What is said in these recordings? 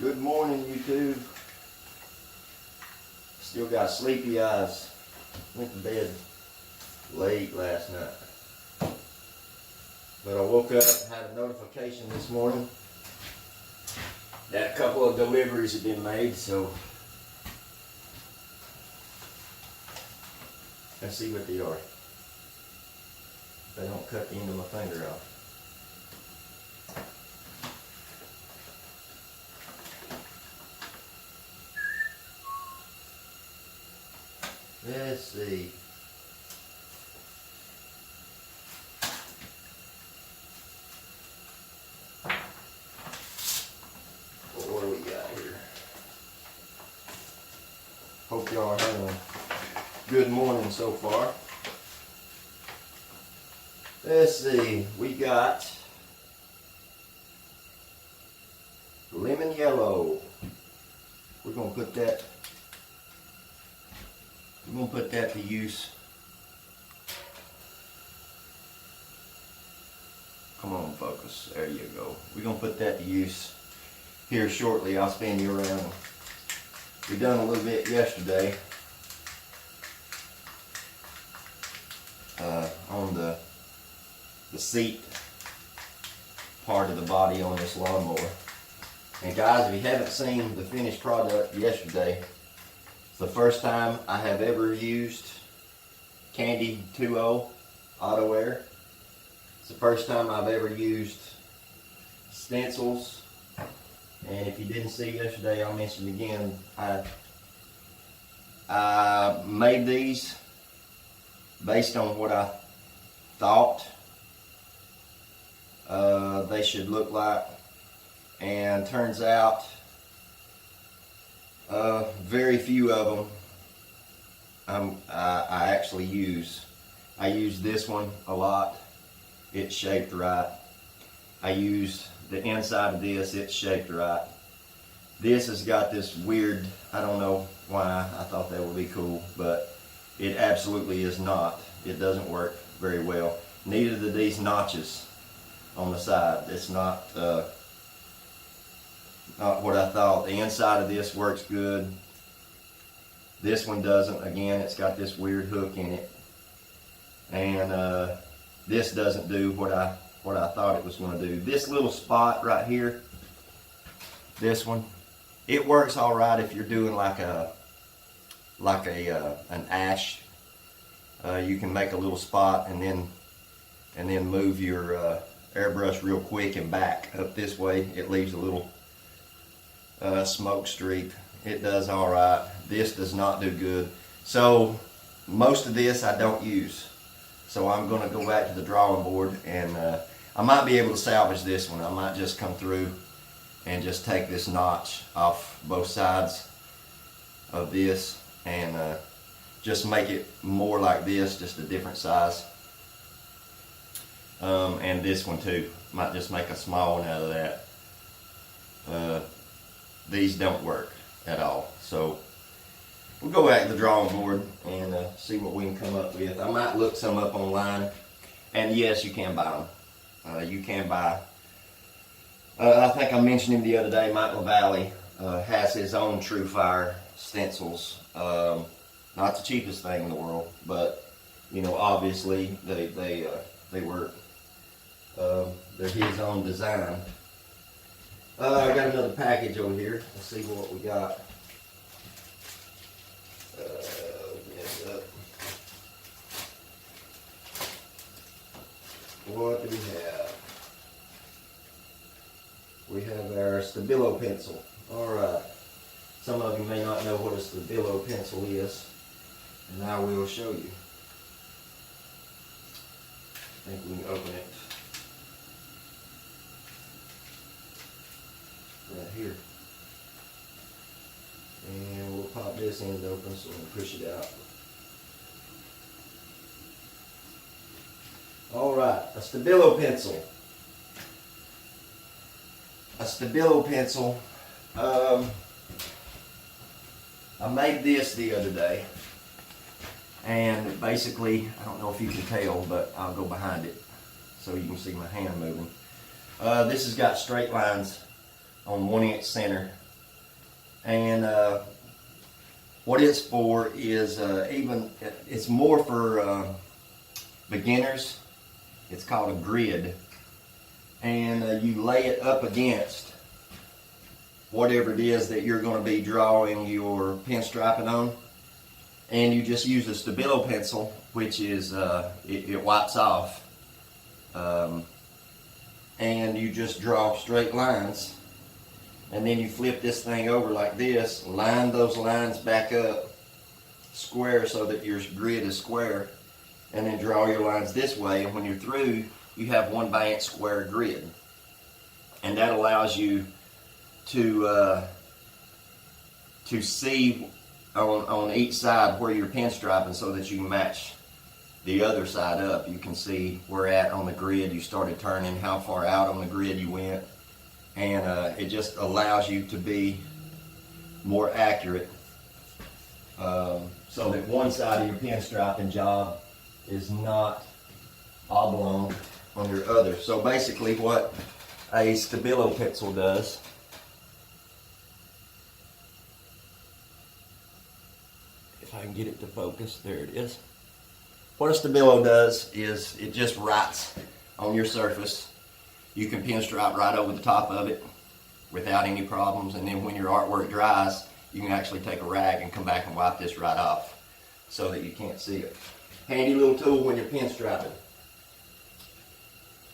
Good morning, YouTube. Still got sleepy eyes. Went to bed late last night. But I woke up and had a notification this morning that a couple of deliveries had been made, so let's see what they are. If they don't cut the end of my finger off. Let's see. What do we got here? Hope y'all are having a good morning so far. Let's see. We got lemon yellow. We're gonna put that. We're going to put that to use. Come on, focus. There you go. We're going to put that to use here shortly. I'll spin you around. We done a little bit yesterday on the seat part of the body on this lawnmower. And guys, if you haven't seen the finished product yesterday, the first time I have ever used Candy 2.0 Auto Air. It's the first time I've ever used stencils. And if you didn't see yesterday, I'll mention it again. I made these based on what I thought they should look like. And turns out very few of them I actually use. I use this one a lot. It's shaped right. I use the inside of this. It's shaped right. This has got this weird, I don't know why I thought that would be cool, but it absolutely is not. It doesn't work very well. Neither do these notches on the side. It's not what I thought. The inside of this works good. This one doesn't. Again, it's got this weird hook in it, and this doesn't do what I thought it was going to do. This little spot right here, this one, it works all right if you're doing like an ash. You can make a little spot and then move your airbrush real quick and back up this way. It leaves a little smoke streak. It does all right. This does not do good. So most of this I don't use. So I'm going to go back to the drawing board, and I might be able to salvage this one. I might just come through and just take this notch off both sides of this and just make it more like this, just a different size. And this one too. Might just make a small one out of that. These don't work at all. So we'll go back to the drawing board and see what we can come up with. I might look some up online. And yes, you can buy them. You can buy. I think I mentioned him the other day. Mike LaValle has his own True Fire stencils. Not the cheapest thing in the world, but you know, obviously they work. They're his own design. I got another package over here. Let's see what we got. Open this up. What do we have? We have our Stabilo pencil. Alright. Some of you may not know what a Stabilo pencil is, and I will show you. I think we can open it. Right here. And we'll pop this end open so we can push it out. Alright, a Stabilo pencil. A Stabilo pencil. I made this the other day. And basically, I don't know if you can tell, but I'll go behind it so you can see my hand moving. This has got straight lines on 1 inch center And what it's for is it's more for beginners. It's called a grid, and you lay it up against whatever it is that you're going to be drawing your pinstriping on, and you just use a Stabilo pencil, which is it wipes off, and you just draw straight lines, and then you flip this thing over like this, line those lines back up square so that your grid is square, and then draw your lines this way, and when you're through, you have one balanced square grid. And that allows you to see on each side where you're pinstriping so that you can match the other side up. You can see where at on the grid you started turning, how far out on the grid you went, and it just allows you to be more accurate, so that one side of your pinstriping job is not oblong on your other. So basically what a Stabilo pencil does, if I can get it to focus, there it is. What a Stabilo does is it just writes on your surface. You can pinstripe right over the top of it without any problems, and then when your artwork dries, you can actually take a rag and come back and wipe this right off so that you can't see it. Handy little tool when you're pinstriping.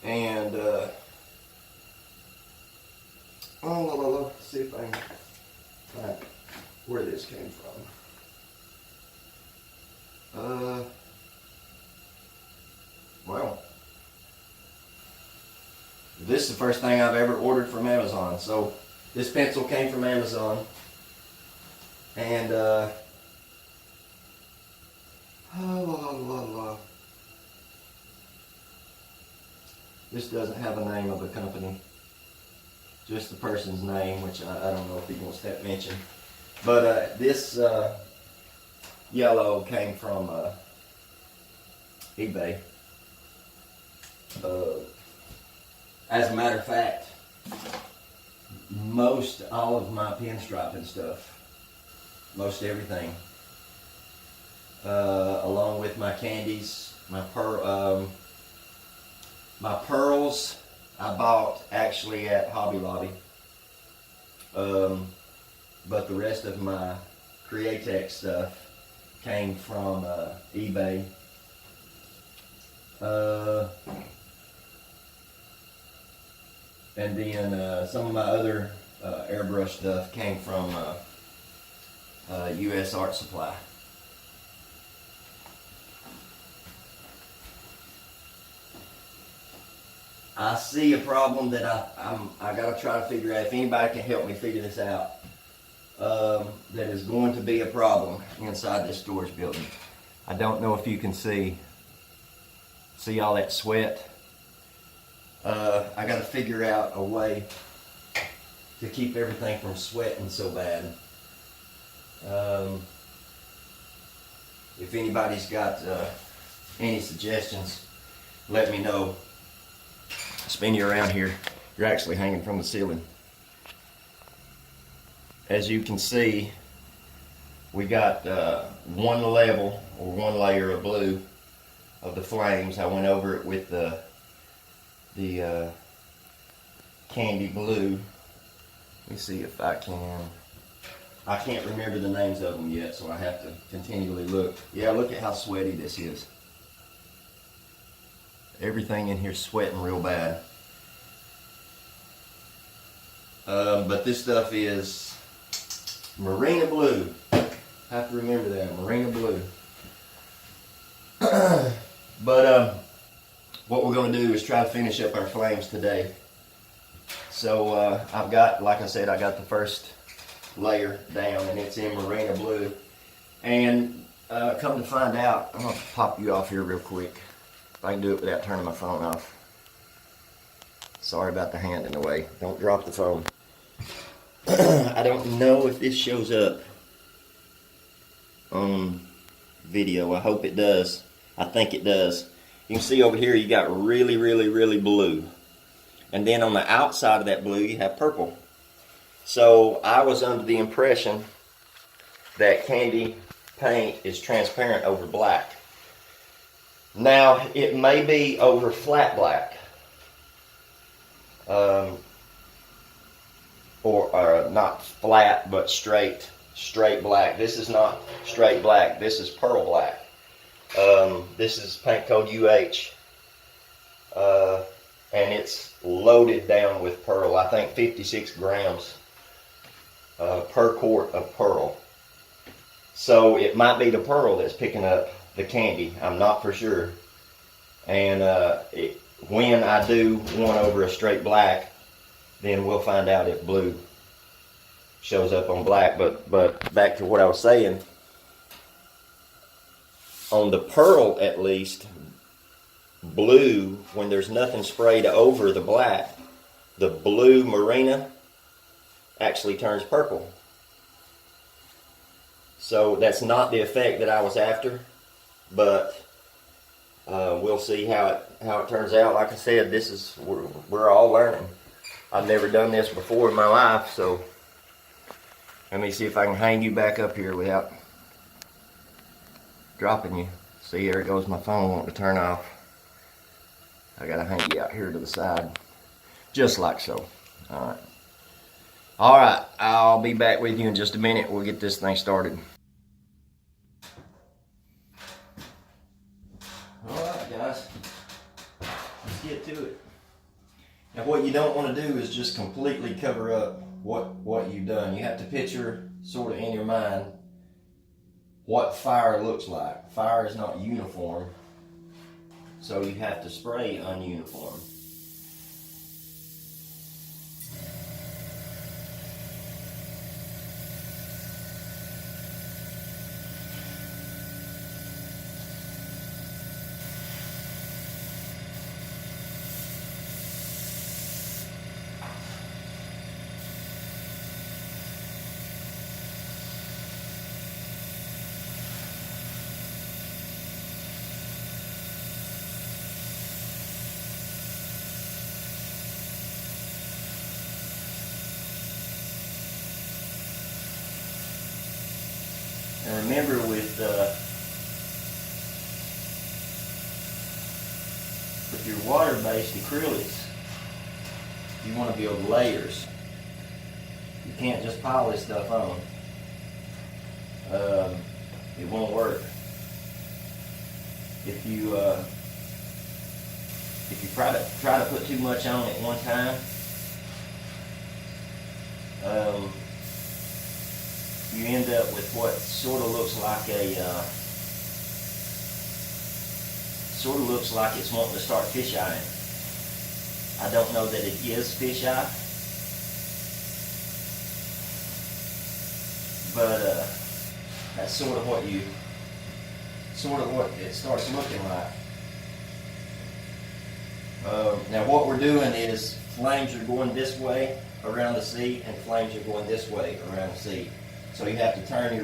And let's see if I can find where this came from. Well, this is the first thing I've ever ordered from Amazon. So this pencil came from Amazon, and this doesn't have a name of a company, just the person's name, which I don't know if he wants that mentioned. But this yellow came from eBay. As a matter of fact, most all of my pinstriping stuff, most everything, along with my candies, my pearls, I bought actually at Hobby Lobby. But the rest of my Createx stuff came from eBay. And then some of my other airbrush stuff came from U.S. Art Supply. I see a problem that I gotta try to figure out. If anybody can help me figure this out, that is going to be a problem inside this storage building. I don't know if you can see all that sweat. I gotta figure out a way to keep everything from sweating so bad. If anybody's got any suggestions, let me know. Spin you around here. You're actually hanging from the ceiling. As you can see, we got one level or one layer of blue of the flames. I went over it with the candy blue. Let me see if I can't remember the names of them yet, so I have to continually look. Yeah, look at how sweaty this is. Everything in here sweating real bad. But this stuff is Marina Blue. Have to remember that, Marina Blue. But what we're going to do is try to finish up our flames today. So I've got, like I said, I got the first layer down, and it's in Marina Blue. And come to find out, I'm going to pop you off here real quick. If I can do it without turning my phone off. Sorry about the hand in the way. Don't drop the phone. I don't know if this shows up on video. I hope it does. I think it does. You can see over here you got really, really, really blue. And then on the outside of that blue you have purple. So I was under the impression that candy paint is transparent over black. Now, it may be over flat black. Or not flat, but straight black. This is not straight black. This is pearl black. This is paint code UH. And it's loaded down with pearl. I think 56 grams per quart of pearl. So it might be the pearl that's picking up the candy. I'm not for sure. And when I do one over a straight black, then we'll find out if blue shows up on black. But back to what I was saying, on the pearl at least, blue, when there's nothing sprayed over the black, the blue marina actually turns purple. So that's not the effect that I was after, but we'll see how it turns out. Like I said, we're all learning. I've never done this before in my life, so let me see if I can hang you back up here without dropping you. See, there goes my phone wanting to turn off. I gotta hang you out here to the side, just like so. All right, I'll be back with you in just a minute. We'll get this thing started. All right, guys, let's get to it. Now, what you don't want to do is just completely cover up what you've done. You have to picture, sort of in your mind, what fire looks like. Fire is not uniform, so you have to spray ununiform. And remember, with your water-based acrylics, you want to build layers. You can't just pile this stuff on. It won't work. If you try to put too much on at one time, you end up with what sort of looks like it's wanting to start fish-eyeing. I don't know that it is fish-eye, but that's sort of what it starts looking like. Now what we're doing is flames are going this way around the seat and flames are going this way around the seat. So you have to turn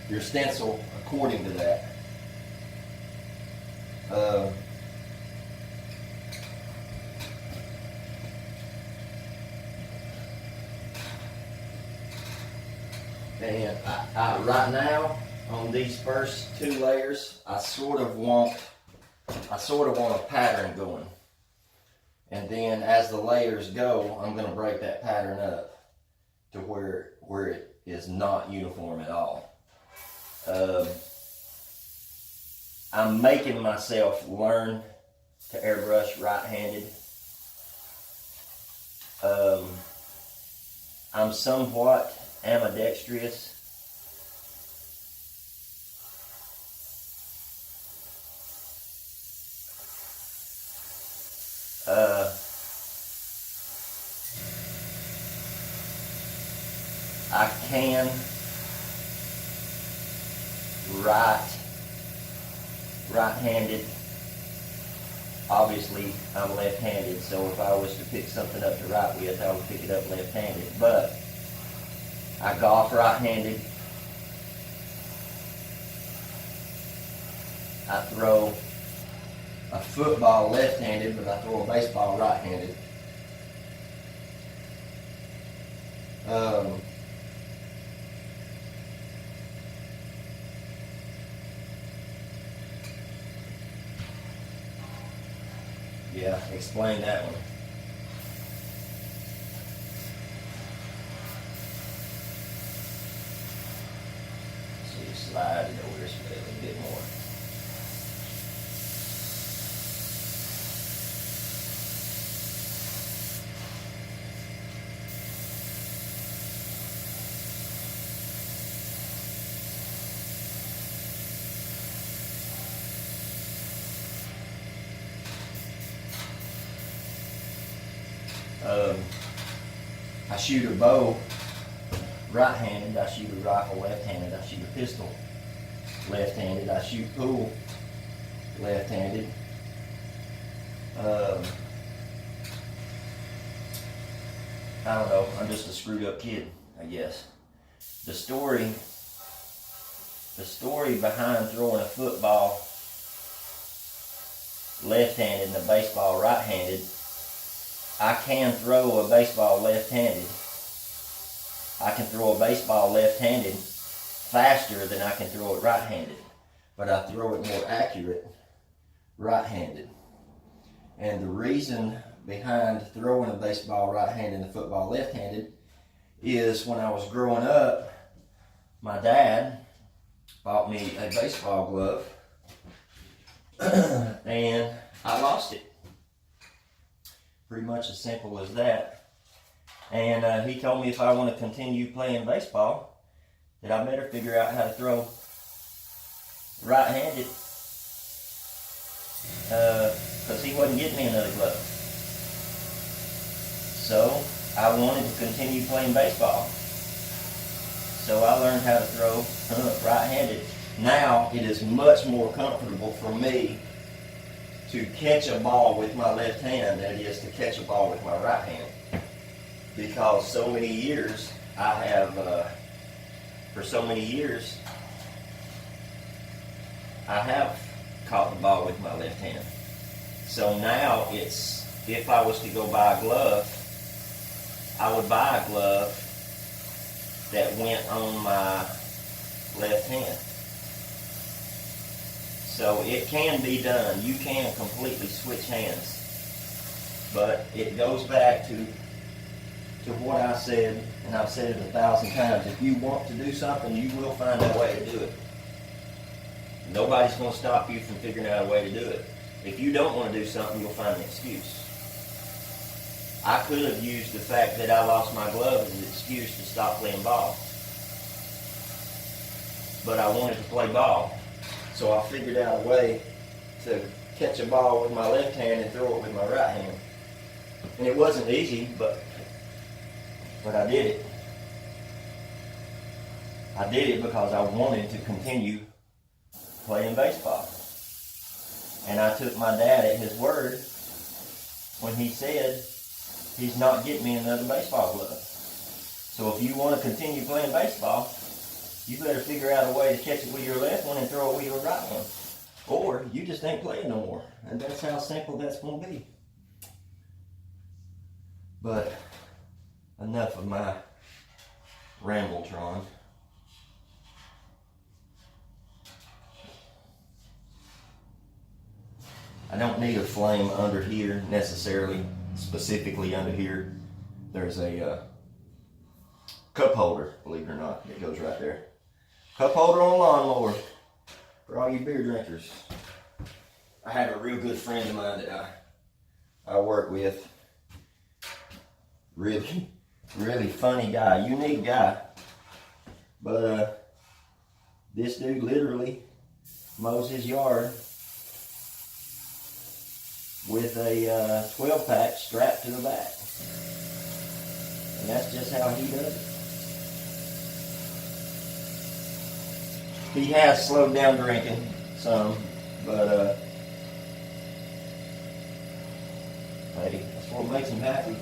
your stencil according to that. And I right now, on these first two layers, I sort of want a pattern going. And then as the layers go, I'm going to break that pattern up to where it is not uniform at all. I'm making myself learn to airbrush right-handed. I'm somewhat ambidextrous. I can right-handed. Obviously, I'm left-handed, so if I was to pick something up to write with, I would pick it up left-handed. But I golf right-handed. I throw a football left-handed, but I throw a baseball right-handed. Um, yeah, explain that one. So you slide it over this way a little bit more. I shoot a bow right-handed, I shoot a rifle left-handed, I shoot a pistol left-handed, I shoot pool left-handed. I don't know, I'm just a screwed up kid, I guess. The story behind throwing a football left-handed and a baseball right-handed, I can throw a baseball left-handed. I can throw a baseball left-handed faster than I can throw it right-handed. But I throw it more accurate right-handed. And the reason behind throwing a baseball right-handed and a football left-handed is when I was growing up, my dad bought me a baseball glove and I lost it. Pretty much as simple as that. And he told me if I want to continue playing baseball, that I better figure out how to throw right-handed, because he wasn't getting me another glove. So I wanted to continue playing baseball. So I learned how to throw right-handed. Now it is much more comfortable for me to catch a ball with my left hand than it is to catch a ball with my right hand. Because so many years I have, for so many years, I have caught the ball with my left hand. So now it's, if I was to go buy a glove, I would buy a glove that went on my left hand. So it can be done. You can completely switch hands. But it goes back to what I said, and I've said it 1,000 times. If you want to do something, you will find a way to do it. Nobody's going to stop you from figuring out a way to do it. If you don't want to do something, you'll find an excuse. I could have used the fact that I lost my glove as an excuse to stop playing ball. But I wanted to play ball. So I figured out a way to catch a ball with my left hand and throw it with my right hand. And it wasn't easy, but I did it. I did it because I wanted to continue playing baseball. And I took my dad at his word when he said he's not getting me another baseball glove. So if you want to continue playing baseball, you better figure out a way to catch it with your left one and throw it with your right one. Or you just ain't playing no more. And that's how simple that's going to be. But enough of my rambletron. I don't need a flame under here necessarily, specifically under here. There's a cup holder, believe it or not, it goes right there. Cup holder on a lawnmower for all you beer drinkers. I have a real good friend of mine that I work with. Really funny guy, unique guy. But this dude literally mows his yard with a 12-pack strapped to the back. And that's just how he does it. He has slowed down drinking some, but hey, that's what makes him happy.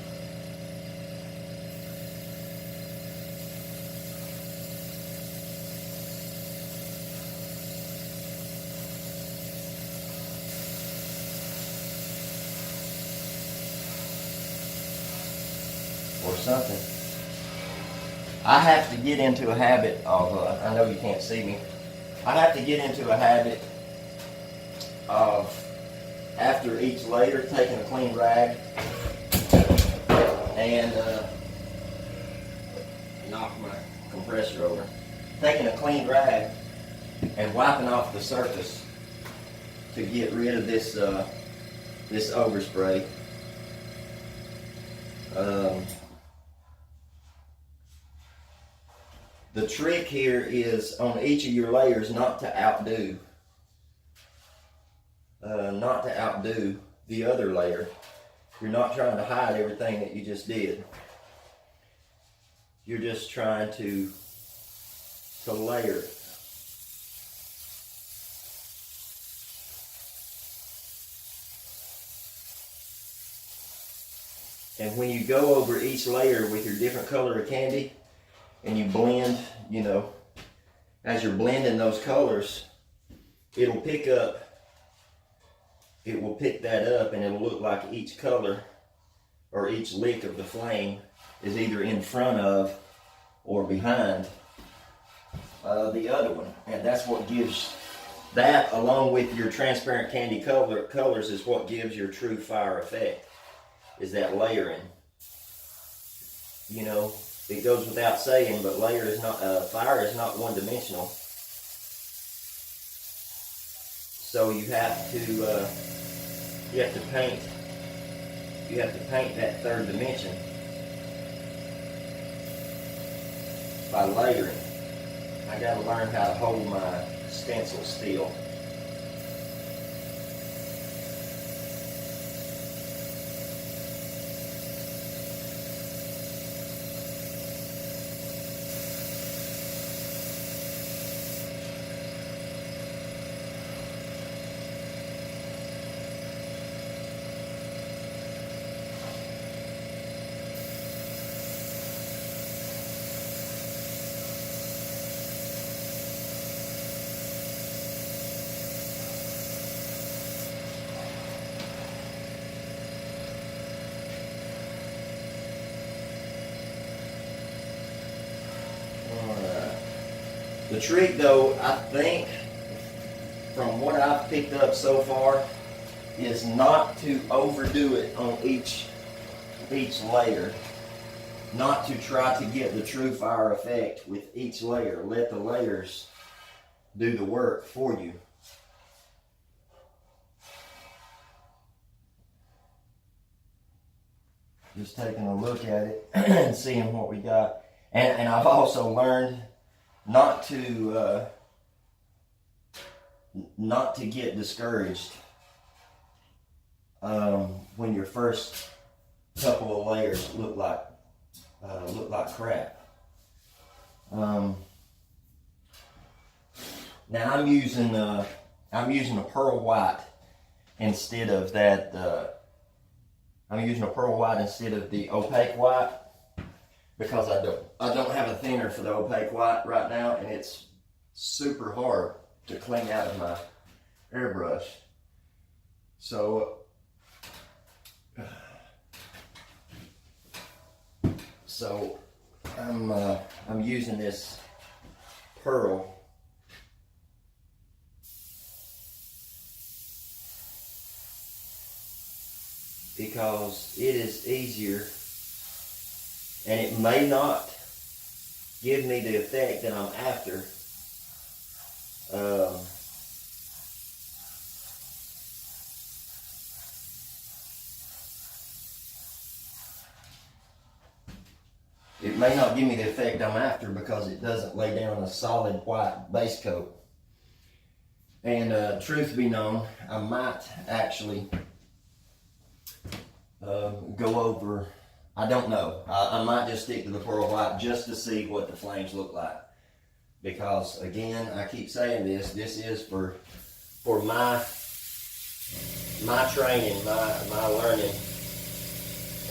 Or something. I have to get into a habit of, I know you can't see me, I have to get into a habit of, after each layer, taking a clean rag and knock my compressor over. Taking a clean rag and wiping off the surface to get rid of this this overspray. The trick here is on each of your layers not to outdo the other layer. You're not trying to hide everything that you just did. You're just trying to layer it. And when you go over each layer with your different color of candy and you blend, you know, as you're blending those colors, it will pick that up, and it'll look like each color or each lick of the flame is either in front of or behind the other one. And that's what gives, that along with your transparent candy colors is what gives your true fire effect, is that layering. You know, it goes without saying, but fire is not one-dimensional. So you have to paint that third dimension by layering. I got to learn how to hold my stencil still. The trick though, I think, from what I've picked up so far, is not to overdo it on each layer. Not to try to get the true fire effect with each layer. Let the layers do the work for you. Just taking a look at it and seeing what we got. And I've also learned not to get discouraged when your first couple of layers look like crap. Now I'm using a pearl white instead of that. I'm using a pearl white instead of the opaque white, because I don't have a thinner for the opaque white right now, and it's super hard to clean out of my airbrush. So I'm using this pearl. Because it is easier, and it may not give me the effect that I'm after. It may not give me the effect I'm after because it doesn't lay down a solid white base coat. And truth be known, I might actually go over, I don't know, I might just stick to the pearl white just to see what the flames look like, because again, I keep saying this is for my training, my learning,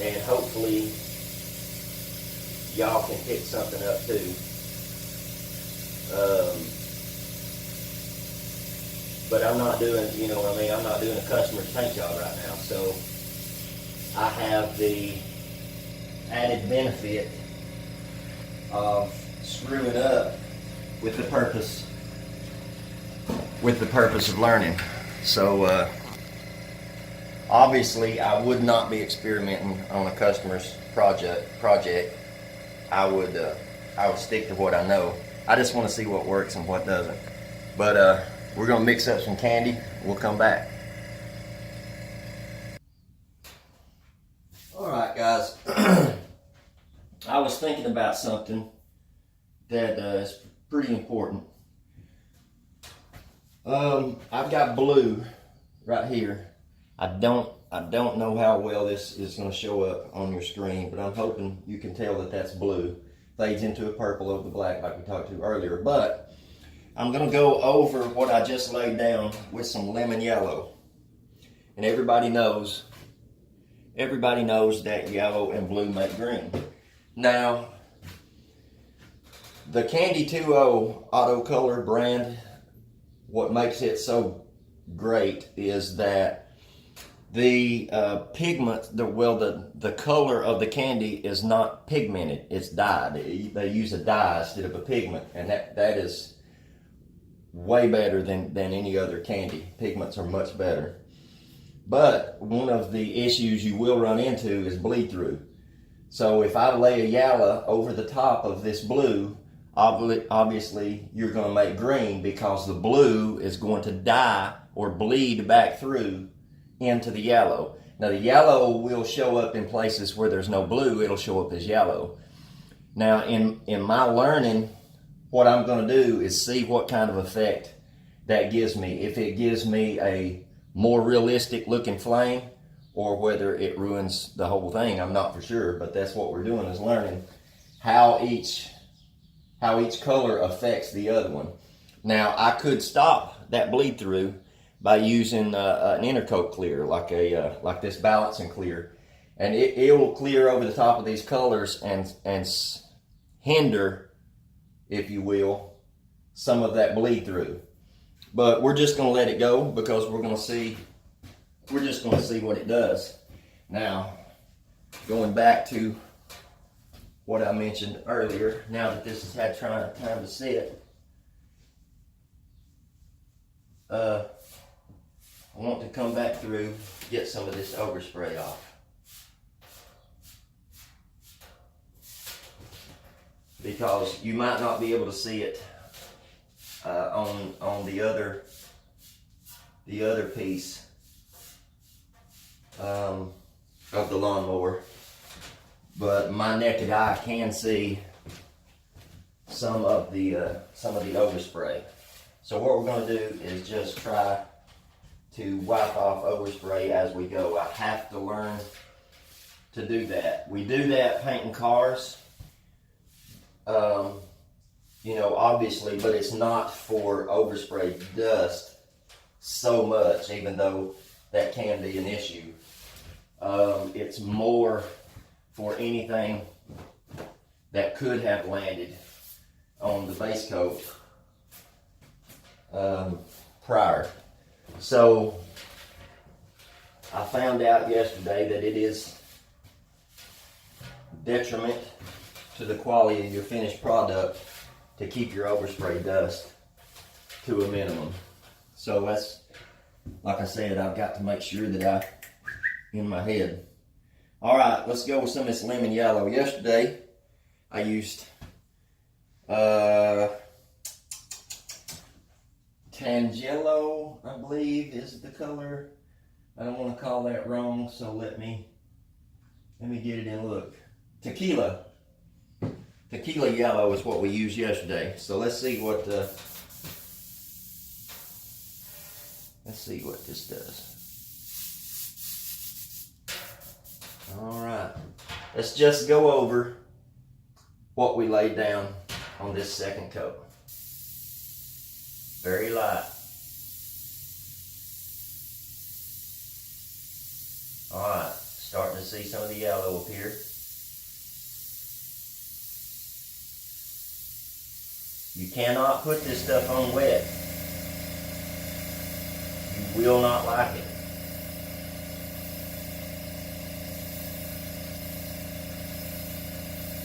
and hopefully y'all can pick something up too. But I'm not doing, you know what I mean, I'm not doing a customer's paint job right now, so I have the added benefit of screwing up with the purpose of learning. So obviously I would not be experimenting on a customer's project. I would stick to what I know. I just want to see what works and what doesn't. But we're gonna mix up some candy. We'll come back. All right, guys. I was thinking about something that is pretty important. I've got blue right here. I don't know how well this is going to show up on your screen, but I'm hoping you can tell that that's blue. Fades into a purple over the black like we talked to earlier. But I'm going to go over what I just laid down with some lemon yellow. And everybody knows that yellow and blue make green. Now, the Candy 2.0 Auto Color brand, what makes it so great is that the pigment, the color of the candy is not pigmented, it's dyed. They use a dye instead of a pigment, and that is way better than any other candy. Pigments are much better. But one of the issues you will run into is bleed through. So if I lay a yellow over the top of this blue, obviously you're going to make green because the blue is going to dye or bleed back through into the yellow. Now the yellow will show up in places where there's no blue, it'll show up as yellow. Now in my learning, what I'm going to do is see what kind of effect that gives me. If it gives me a more realistic looking flame, or whether it ruins the whole thing, I'm not for sure, but that's what we're doing, is learning how each color affects the other one. Now, I could stop that bleed through by using an intercoat clear, like this balancing clear, and it will clear over the top of these colors and hinder, if you will, some of that bleed through. But we're just going to let it go because we're just going to see what it does. Now, going back to what I mentioned earlier, now that this has had time to sit, I want to come back through, get some of this overspray off. Because you might not be able to see it on the other piece of the lawnmower, but my naked eye can see some of the overspray. So what we're going to do is just try to wipe off overspray as we go. I have to learn to do that. We do that painting cars, obviously, but it's not for overspray dust so much, even though that can be an issue. It's more for anything that could have landed on the base coat prior. So I found out yesterday that it is detriment to the quality of your finished product to keep your overspray dust to a minimum. So that's, like I said, I've got to make sure that in my head. All right, let's go with some of this lemon yellow. Yesterday, I used Tangelo, I believe is the color. I don't want to call that wrong, so let me get it in. Look, tequila yellow is what we used yesterday. So let's see what this does. All right, let's just go over what we laid down on this second coat. Very light. All right, starting to see some of the yellow appear. You cannot put this stuff on wet. You will not like it.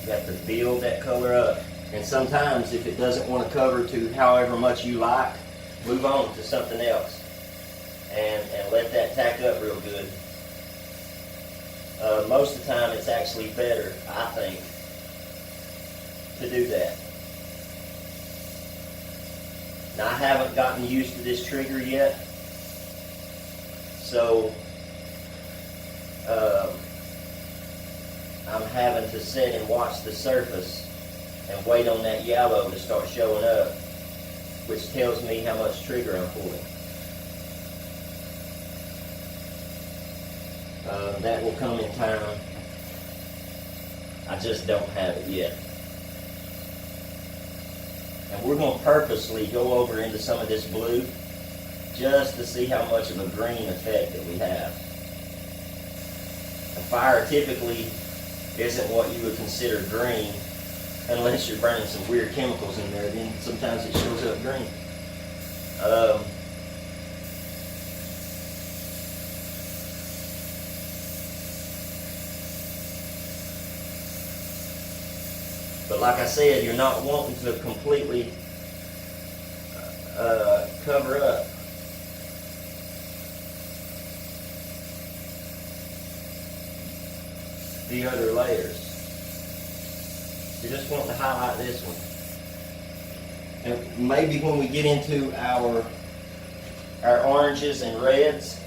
You have to build that color up. And sometimes if it doesn't want to cover to however much you like, move on to something else. And let that tack up real good. Most of the time it's actually better, I think, to do that. Now I haven't gotten used to this trigger yet, so I'm having to sit and watch the surface and wait on that yellow to start showing up, which tells me how much trigger I'm pulling. That will come in time. I just don't have it yet. And we're going to purposely go over into some of this blue just to see how much of a green effect that we have. A fire typically isn't what you would consider green unless you're burning some weird chemicals in there. Then sometimes it shows up green. But like I said, you're not wanting to completely cover up. The other layers. You're just wanting to highlight this one. And maybe when we get into our oranges and reds,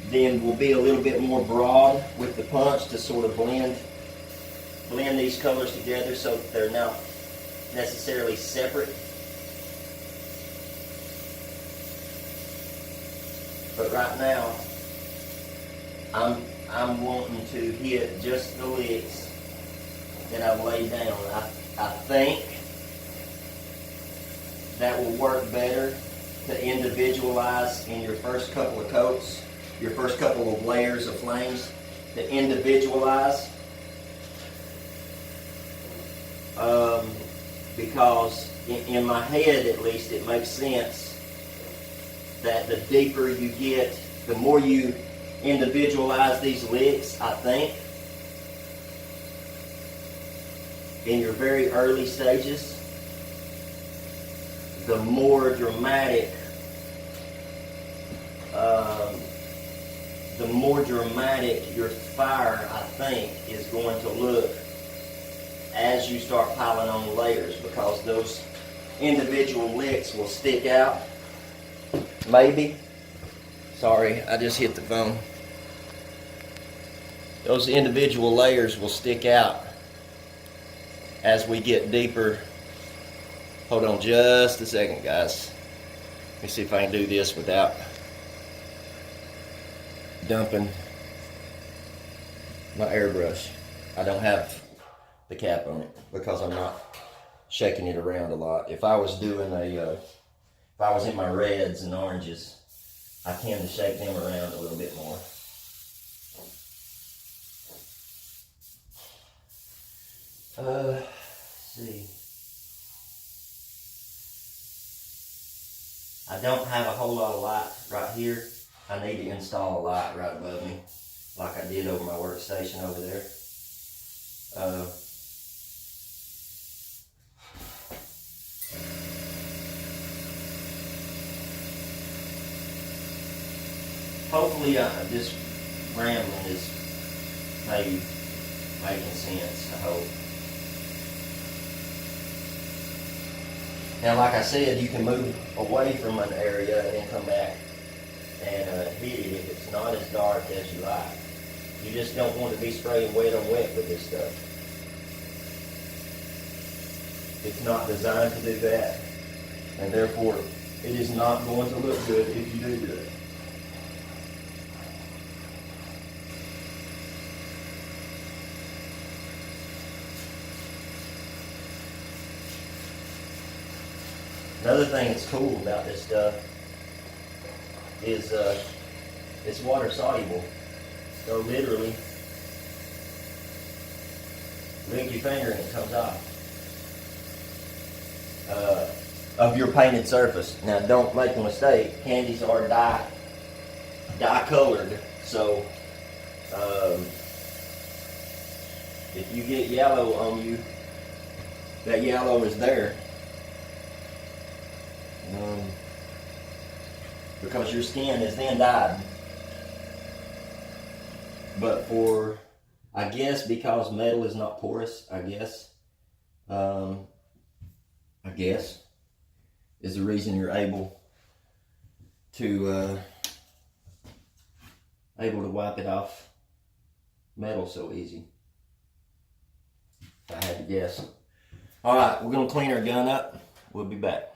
then we'll be a little bit more broad with the punch to sort of blend these colors together so that they're not necessarily separate. But right now, I'm wanting to hit just the licks that I've laid down. I think that will work better to individualize in your first couple of coats, your first couple of layers of flames, to individualize. Because in my head, at least, it makes sense that the deeper you get, the more you individualize these licks, I think, in your very early stages, the more dramatic your fire, I think, is going to look as you start piling on layers, because those individual licks will stick out. Maybe. Sorry, I just hit the phone. Those individual layers will stick out as we get deeper. Hold on just a second, guys. Let me see if I can do this without dumping my airbrush. I don't have the cap on it because I'm not shaking it around a lot. If I was doing if I was in my reds and oranges, I tend to shake them around a little bit more. Let's see. I don't have a whole lot of light right here. I need to install a light right above me, like I did over my workstation over there. Hopefully this rambling is maybe making sense, I hope. Now, like I said, you can move away from an area and then come back and hit it if it's not as dark as you like. You just don't want to be spraying wet on wet with this stuff. It's not designed to do that, and therefore it is not going to look good if you do it. Another thing that's cool about this stuff is it's water soluble. So literally, lick your finger and it comes off of your painted surface. Now, don't make a mistake. Candies are dye colored, so if you get yellow on you, that yellow is there. Because your skin is then dyed. But for, I guess because metal is not porous, I guess is the reason you're able to wipe it off metal so easy. If I had to guess. All right, we're gonna clean our gun up. We'll be back.